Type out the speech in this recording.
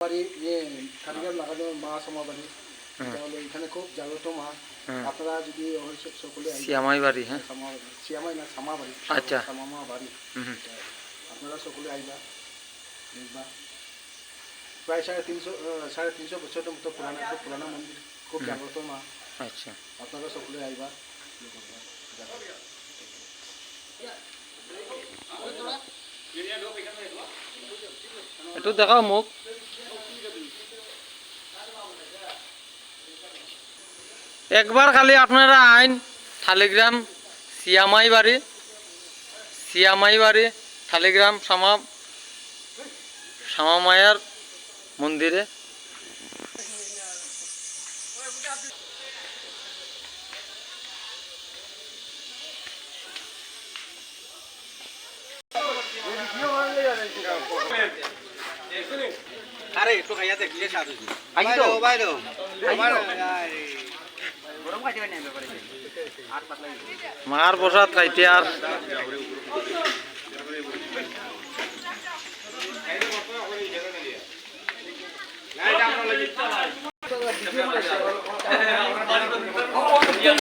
বাড়ি কারিগর লাগানো মা সমাবাড়ি তাহলে এখানে খুব জাগ্রত মা। আপনারা যদি সকলে সিয়ামাই বাড়ি, হ্যাঁ সিয়ামাই না সামাবাড়ি, আচ্ছা সামামা বাড়ি, আপনারা সকলে আইবা দেখবা। প্রায় 350 বছরের মতো পুরানা মন্দির, খুব জাগ্রত মা। আচ্ছা আপনারা সকলে আইবা। একটু দেখাও মুখ। একবার খালি আপনারা আইন শালিগ্রাম সিয়ামাই বাড়ি শালিগ্রাম শ্যামা মায়ার মন্দিরে। আরে একটু খাইয়া দেখ যে স্বাদ হইছে বাইরো বাইরো আমার গরম খাইতে না ব্যাপারে আর পাতলা মার প্রসাদ খাইতে আর না এটা আমরা লাগি